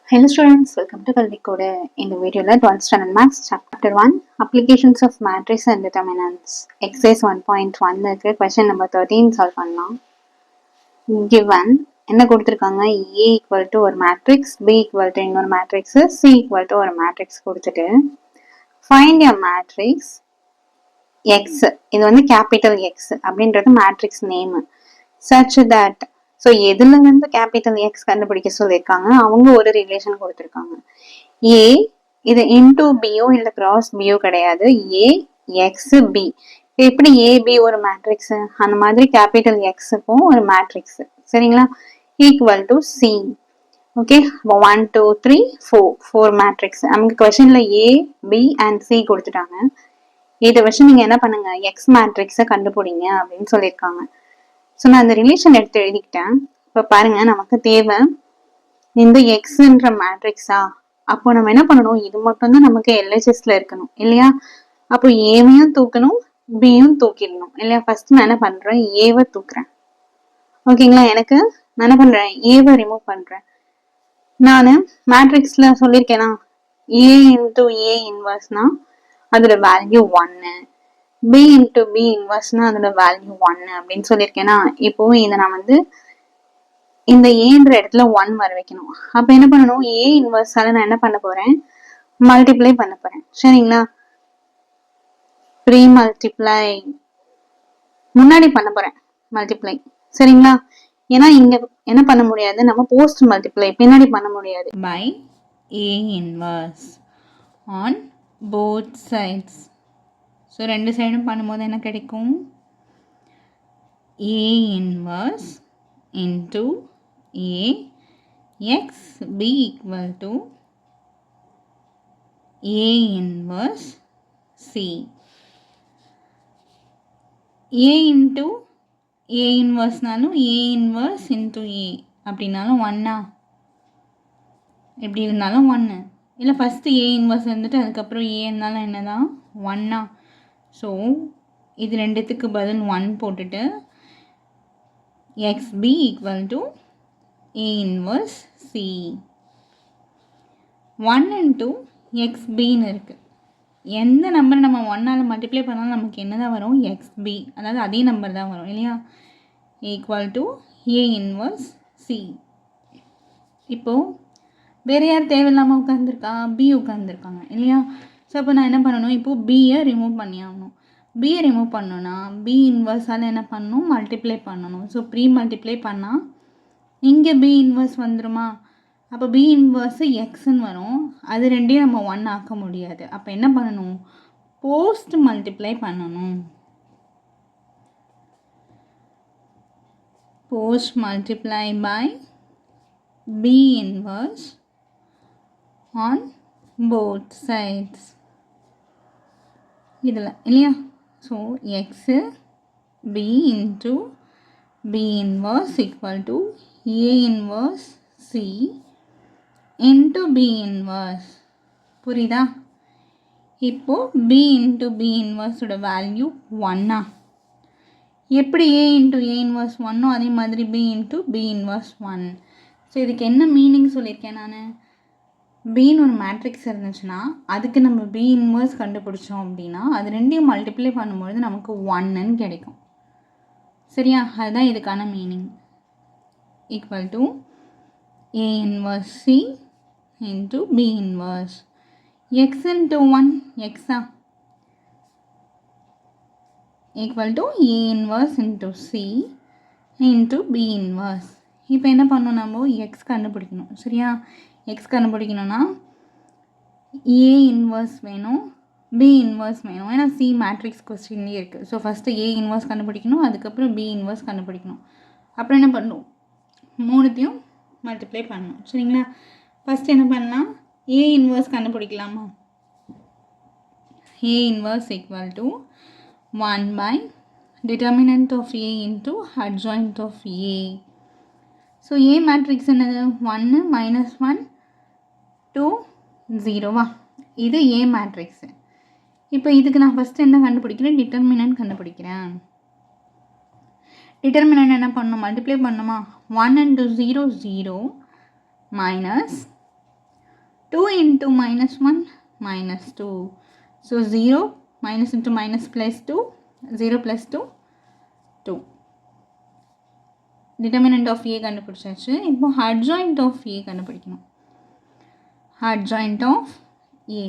Hello students, welcome to Kalvi Code. In the video, 12th standard maths chapter 1 applications of matrix and determinants exercise 1.1 question number 13 solve பண்ணலாம். Given என்ன கொடுத்திருக்காங்க A equal to ஒரு matrix, B equal to இன்னொரு matrix, C equal to ஒரு matrix கொடுத்துட்டு find a matrix X, இது வந்து capital X அப்படின்றது matrix name such that so எதுல வந்து கேபிட்டல் எக்ஸ் கண்டுபிடிக்க சொல்லியிருக்காங்க, அவங்க ஒரு ரிலேஷன் கொடுத்துருக்காங்க. ஏ இது இன்டூ பியோ இல்லை கிராஸ் பியோ கிடையாது, ஏ எக்ஸ் பி. எப்படி ஏபி ஒரு மேட்ரிக்ஸ், அந்த மாதிரி கேபிட்டல் எக்ஸுக்கும் ஒரு மேட்ரிக்ஸ். சரிங்களா? Equal to C. Okay, 1 2 3 4 matrix. நமக்கு கொஸ்டின்ல ஏ பி அண்ட் சி கொடுத்துட்டாங்க. இதை வச்சு நீங்க என்ன பண்ணுங்க, எக்ஸ் மேட்ரிக்ஸை கண்டுபிடிங்க அப்படின்னு சொல்லியிருக்காங்க. ஸோ நான் அந்த ரிலேஷன் எடுத்து எழுதிக்கிட்டேன். இப்போ பாருங்க, நமக்கு தேவை இந்த எக்ஸ்ன்ற மேட்ரிக்ஸா. அப்போ நம்ம என்ன பண்ணணும், இது மட்டும் தான் நமக்கு எல்ஹெச்எஸ்ல இருக்கணும் இல்லையா? அப்போ ஏவையும் தூக்கணும், பியும் தூக்கிடணும் இல்லையா? ஃபர்ஸ்ட் நான் என்ன பண்றேன், ஏவை தூக்குறேன். ஓகேங்களா? எனக்கு நான் என்ன பண்றேன், ஏவை ரிமூவ் பண்றேன். நான் மேட்ரிக்ஸ்ல சொல்லியிருக்கேனா, ஏ இன்டூ ஏ இன்வர்ஸ்னா அதோட value 1, b into b inverse அதோட வேல்யூ 1 அப்படின்னு சொல்லியிருக்கேன்னா, இப்போ இதை நான் வந்து இந்த ஏன்ற இடத்துல 1 வர வைக்கணும். அப்ப என்ன பண்ணணும், ஏ இன்வர்ஸால நான் என்ன பண்ண போறேன், மல்டிப்ளை பண்ண போறேன். சரிங்களா? ப்ரீ மல்டிப்ளை முன்னாடி பண்ண போறேன், மல்டிப்ளை. சரிங்களா? ஏன்னா இங்க என்ன பண்ண முடியாது, நம்ம போஸ்ட் மல்டிப்ளை பின்னாடி பண்ண முடியாது. By A inverse on both sides. So ரெண்டு சைடும் பண்ணும்போது என்ன கிடைக்கும், A inverse into A X B equal to A inverse C. A into A இன்வர்ஸ்னாலும் ஏ இன்வர்ஸ் இன்ட்டு ஏ அப்படின்னாலும் 1 எப்படி இருந்தாலும் 1. இல்லை ஃபஸ்ட்டு ஏ இன்வர்ஸ் இருந்துட்டு அதுக்கப்புறம் ஏ இருந்தாலும் என்ன தான் 1. ஸோ இது ரெண்டுத்துக்கு பதில் 1 போட்டுட்டு X B equal to A inverse C. 1 into எக்ஸ்பின்னு இருக்குது. எந்த நம்பர் நம்ம 1ஆல் மல்டிப்ளை பண்ணாலும் நமக்கு என்ன தான் வரும், எக்ஸ்பி. அதாவது அதே நம்பர் தான் வரும் இல்லையா? Equal to A inverse C. இப்போது வேறு யார் தேவையில்லாமல் உட்காந்துருக்கா, பி உட்காந்துருக்காங்க இல்லையா? ஸோ அப்போ நான் என்ன பண்ணணும், இப்போது பியை ரிமூவ் பண்ணி ஆகணும். பியை ரிமூவ் பண்ணணுன்னா பி இன்வர்ஸால் என்ன பண்ணணும், மல்டிப்ளை பண்ணணும். ஸோ ப்ரீ மல்டிப்ளை பண்ணால் இங்கே பி இன்வர்ஸ் வந்துடுமா? அப்போ பி இன்வர்ஸு எக்ஸ்ன்னு வரும். அது ரெண்டையும் நம்ம 1 ஆக்க முடியாது. அப்போ என்ன பண்ணணும், போஸ்ட் மல்டிப்ளை பண்ணணும். Post multiply by B inverse on both sides இதில் இல்லையா? So X B into B inverse equal to A inverse C into B inverse. புரியுதா? இப்போது பி இன்ட்டு பி இன்வர்ஸோட வேல்யூ 1. எப்படி ஏ இன்ட்டு ஏ இன்வர்ஸ் 1 அதே மாதிரி B into B inverse 1. So இதுக்கு என்ன மீனிங் சொல்லியிருக்கேன் நான், பின்னு ஒரு மேட்ரிக்ஸ் இருந்துச்சுன்னா அதுக்கு நம்ம பி இன்வர்ஸ் கண்டுபிடிச்சோம் அப்படின்னா அது ரெண்டையும் மல்டிப்ளை பண்ணும்பொழுது நமக்கு 1ன்னு கிடைக்கும். சரியா? அதுதான் இதுக்கான meaning. Equal to A inverse C into B inverse X into 1 எக்ஸா equal to A inverse into C into B inverse. இப்போ என்ன பண்ணணும், நம்ம எக்ஸ் கண்டுபிடிக்கணும். சரியா? எக்ஸ் கண்டுபிடிக்கணும்னா ஏ இன்வர்ஸ் வேணும், பி இன்வர்ஸ் வேணும். ஏன்னா சி மேட்ரிக்ஸ் கொஸ்டின்லேயே இருக்குது. ஸோ ஃபஸ்ட்டு ஏ இன்வர்ஸ் கண்டுபிடிக்கணும், அதுக்கப்புறம் பி இன்வர்ஸ் கண்டுபிடிக்கணும். அப்புறம் என்ன பண்ணணும், மூணுத்தையும் மல்டிப்ளை பண்ணணும். சரிங்களா? ஃபஸ்ட் என்ன பண்ணலாம், ஏ இன்வர்ஸ் கண்டுபிடிக்கலாமா? A inverse equal to 1 by determinant of A into adjoint of A. So A matrix என்னது, 1 -1 2 0வா? இது ஏ மேட்ரிக்ஸு. இப்போ இதுக்கு நான் ஃபஸ்ட்டு என்ன கண்டுபிடிக்கிறேன், டிட்டர்மினன்ட் கண்டுபிடிக்கிறேன். டிட்டர்மினன்ட் என்ன பண்ணணும், மல்டிப்ளை பண்ணணுமா? 1 × 0 0 minus 2 into minus 1 minus 2. So 0 minus into minus plus 2, 0 plus 2 2. Determinant of A கண்டுபிடிச்சாச்சு. இப்போ adjoint of A கண்டுபிடிக்கணும். adjoint of A.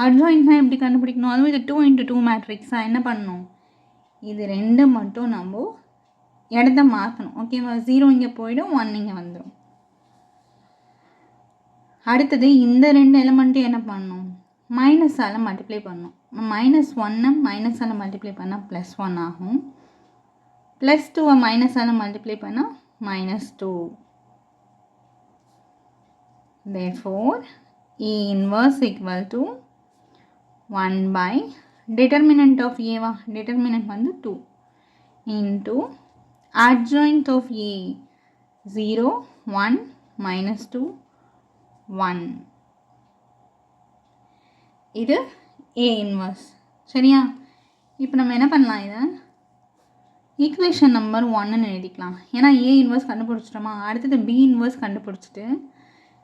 adjointனா எப்படி கண்டுபிடிக்கணும்? அதுவும் இது 2 into 2 மேட்ரிக்ஸா என்ன பண்ணணும்? இது ரெண்டு மட்டும் நம்ம இடத்த மாற்றணும். ஓகேவா? 0 இங்கே போயிடும், 1 இங்கே வந்துடும். அடுத்தது இந்த ரெண்டு எலிமெண்ட்டும் என்ன பண்ணணும்? மைனஸால் மல்டிப்ளை பண்ணணும். -1 மைனஸால் மல்டிப்ளை பண்ணால் +1 ஆகும். +2 மைனஸால் மல்டிப்ளை பண்ணால் -2. Therefore, A inverse equal to 1 by determinant of A வா? determinant வந்து 2 into adjoint of A 0, 1, -2, 1. இது A inverse. சரியா? இப்போ நம்ம என்ன பண்ணலாம்? இதை ஈக்குவேஷன் நம்பர் 1ன்னு எழுதிக்கலாம். ஏன்னா A இன்வர்ஸ் கண்டுபிடிச்சிட்டோமா, அடுத்தது B இன்வர்ஸ் கண்டுபிடிச்சிட்டு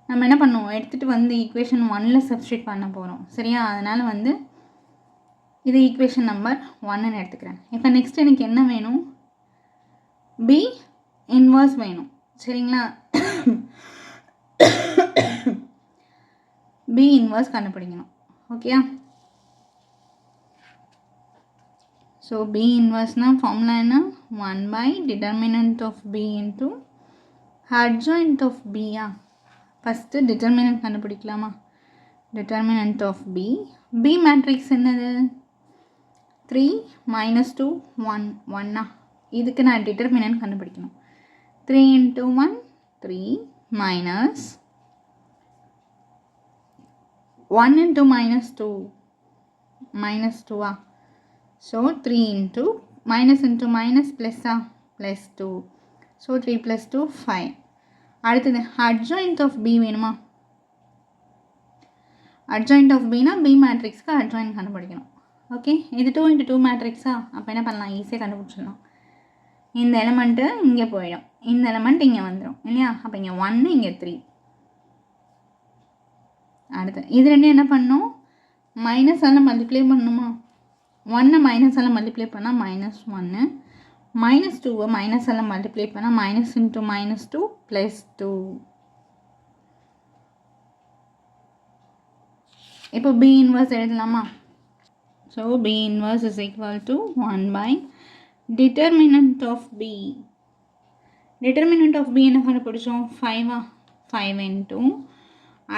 நம்ம என்ன பண்ணுவோம்? எடுத்துகிட்டு வந்து ஈக்குவேஷன் 1ல் சப்ஸ்டியூட் பண்ண போகிறோம். சரியா? அதனால் வந்து இது ஈக்குவேஷன் நம்பர் 1ன்னு எடுத்துக்கிறேன். இப்போ நெக்ஸ்ட் எனக்கு என்ன வேணும்? B இன்வர்ஸ் வேணும். சரிங்களா? B இன்வர்ஸ் கண்டுபிடிக்கணும். ஓகேயா? ஸோ B இன்வர்ஸ்னால் ஃபார்முலா என்ன? 1 by determinant of B into adjoint of B. First determinant கண்டுபிடிக்கலாமா? Determinant of B. B matrix என்னது? 3, -2, 1, 1. இதுக்கு நான் டிட்டர்மினன்ட் கண்டுபிடிக்கணும். 3 into 1, 3 minus 1 into -2, -2. So 3 into minus into minus plus plus 2. So 3 plus 2, 5. அடுத்தது adjoint of B வேணுமா? adjoint of B னா B மேட்ரிக்ஸ்க்கு adjoint கண்டுபிடிக்கணும். Okay, இது 2 into 2 மேட்ரிக்ஸா? அப்போ என்ன பண்ணலாம்? ஈஸியாக கண்டுபிடிச்சிடலாம். இந்த எலிமெண்ட்டு இங்கே போயிடும், இந்த எலிமெண்ட் இங்கே வந்துடும் இல்லையா? அப்போ இங்கே 1, இங்கே 3. அடுத்து இது ரெண்டும் என்ன பண்ணணும்? மைனஸால் மல்டிப்ளை பண்ணணுமா? 1 மைனஸால் மல்டிப்ளை பண்ணால் -1, -2 மைனஸால் மல்டிப்ளை பண்ணால் -, -2 +2. இப்போ B இன்வர்ஸ் எழுதலாமா? So B inverse is equal to 1 by determinant of B. determinant of B என்ன கண்டுபிடிச்சோம்? 5. 5 into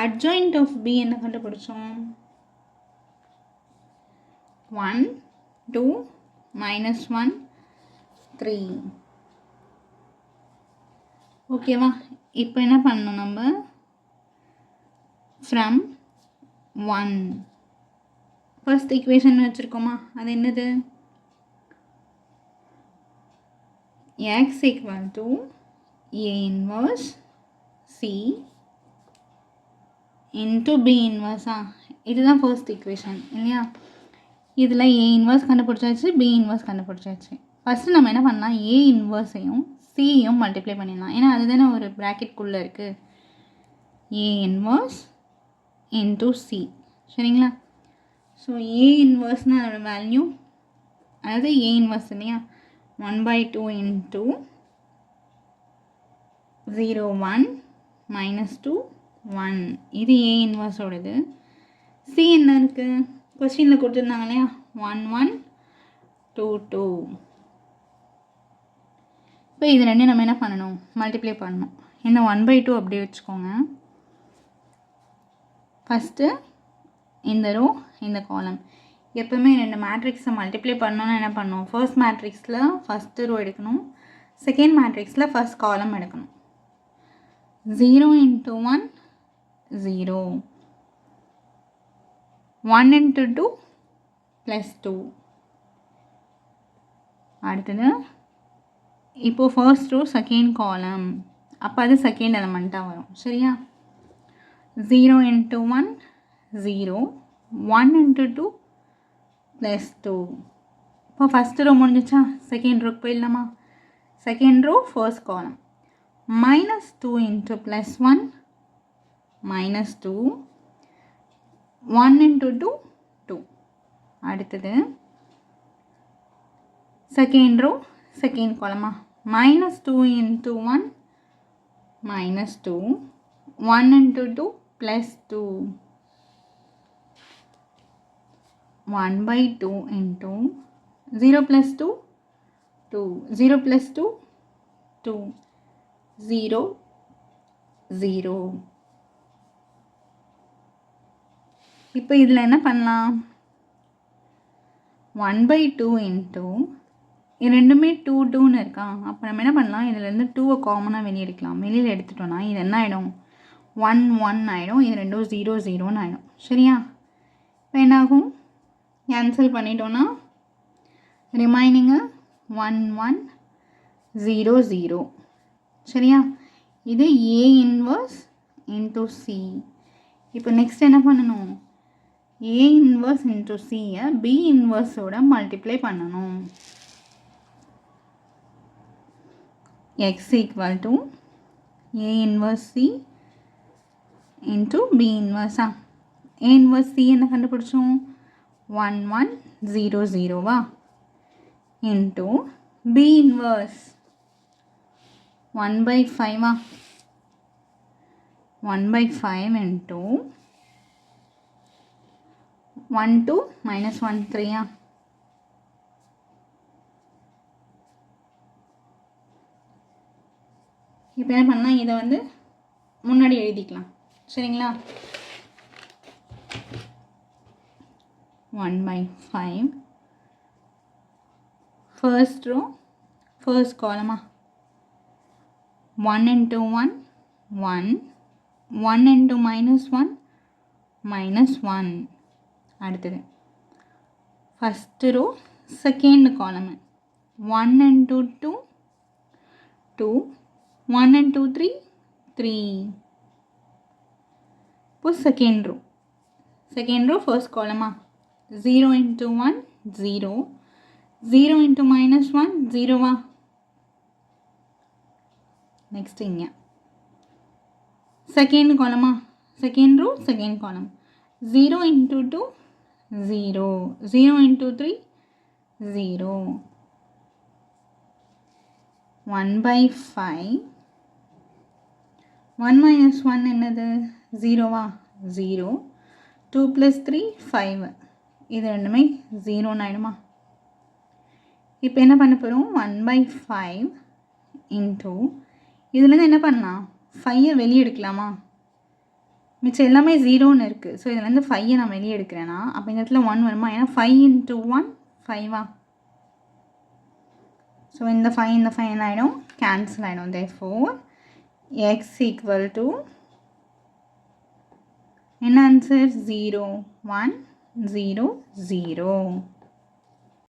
adjoint of B என்ன கண்டுபிடிச்சோம்? 1, 2, -1, 3. ஓகேவா? இப்போ என்ன பண்ணணும் நம்ம? ஃப்ரம் 1 ஃபர்ஸ்ட் ஈக்குவேஷன் வச்சுருக்கோமா? அது என்னது? x equal to A inverse C into B inverse. இதுதான் ஃபர்ஸ்ட் ஈக்குவேஷன் இல்லையா? இதில் A இன்வர்ஸ் கண்டுபிடிச்சாச்சு, B இன்வர்ஸ் கண்டுபிடிச்சாச்சு. ஃபஸ்ட்டு நம்ம என்ன பண்ணலாம்? A இன்வர்ஸையும் சியும் மல்டிப்ளை பண்ணிடலாம். ஏன்னா அதுதானே ஒரு ப்ராக்கெட்குள்ளே இருக்குது. A inverse into C. சரிங்களா? ஸோ A இன்வர்ஸ்னால் அதோட வேல்யூ, அதாவது A இன்வர்ஸ் இல்லையா, 1/2 into 0, 1, -2, 1. இது A இன்வர்ஸோடது. C என்ன இருக்குது? கொஸ்டினில் கொடுத்துருந்தாங்க இல்லையா, 1, 1, 2, 2. இப்போ இது ரெண்டும் நம்ம என்ன பண்ணணும்? மல்டிப்ளை பண்ணணும். இந்த 1/2 அப்படியே வச்சுக்கோங்க. ஃபஸ்ட்டு இந்த ரோ, இந்த காலம். எப்போவுமே ரெண்டு மேட்ரிக்ஸை மல்டிப்ளை பண்ணணும்னு என்ன பண்ணணும்? ஃபர்ஸ்ட் மேட்ரிக்ஸில் ஃபஸ்ட்டு ரோ எடுக்கணும், செகண்ட் மேட்ரிக்ஸில் ஃபஸ்ட் காலம் எடுக்கணும். 0 into 1, 0. 1 into 2, +2. அடுத்தது இப்போது ஃபர்ஸ்ட் ரோ செகண்ட் காலம், அப்போ அது செகண்ட் எலமெண்ட்டாக வரும். சரியா? 0 into 1, 0. 1 into 2, +2. இப்போ ஃபஸ்ட்டு ரோ முடிஞ்சிச்சா? செகண்ட் ரோக்கு போயிடலாமா? Second row first column. -2 into +1, -2. 1 into 2 2. அடுத்தது second row second column minus 2 into 1 minus 2, 1 into 2 plus 2, 1 by 2 into 0 plus 2 2, 0 plus 2 2, 0 0. இப்போ இதில் என்ன பண்ணலாம், 1 by 2 into இது ரெண்டுமே 2 2ன்னு இருக்கா, அப்போ நம்ம என்ன பண்ணலாம், இதிலேருந்து 2வை காமனாக வெளியே எடுக்கலாம். வெளியில் எடுத்துட்டோன்னா இது என்ன ஆகிடும், 1 1 ஆகிடும், இது ரெண்டும் 0 0ன்னு ஆகிடும். சரியா, இப்போ என்னாகும், கேன்சல் பண்ணிட்டோன்னா ரிமைனிங்கு 1 1 0 0. சரியா, இது A இன்வர்ஸ் இன்ட்டு C. இப்போ நெக்ஸ்ட் என்ன பண்ணணும், A இன்வர்ஸ் இன்ட்டு சியை B இன்வர்ஸோட மல்டிப்ளை பண்ணணும். X equal to A inverse C into B inverse. A inverse C என்ன கண்டுபிடிச்சோம், 1 1 0 0 into B inverse 1 by 5 1 by 5 into 1 2 minus 1 3 இப்போ என்ன பண்ணால் இதை வந்து முன்னாடி எழுதிக்கலாம். சரிங்களா, 1 by 5 first row first column 1 into 1 1, 1 into minus 1 minus 1. அடுத்தது first row second column 1 into 2 2, 1 into 3 3. இப்போ second row first column 0 into 1 0, 0 into minus 1 0 next இங்க second column second row second column 0 into 2 0, 0 into 3 0, 1 by 5 1 minus 1 என்னது 0 0, 2 plus 3 5, இது ரெண்டுமே 0 ஆயிடுமா. இப்போ என்ன பண்ண போகிறோம், 1 by 5 into இதுலேருந்து என்ன பண்ணலாம், 5ஐ வெளியே எடுக்கலாமா, மிச்சம் எல்லாமே 0ன்னு இருக்குது. ஸோ இதுலேருந்து 5ஐ நான் வெளியே எடுக்கிறேன்னா அப்போ இந்த இடத்துல 1 வருமா, ஏன்னா 5 into 1 5 ஸோ இந்த 5 என்ன ஆகிடும், கேன்சல் ஆகிடும். therefore x equal to என்ன ஆன்சர், 0 1 0 0.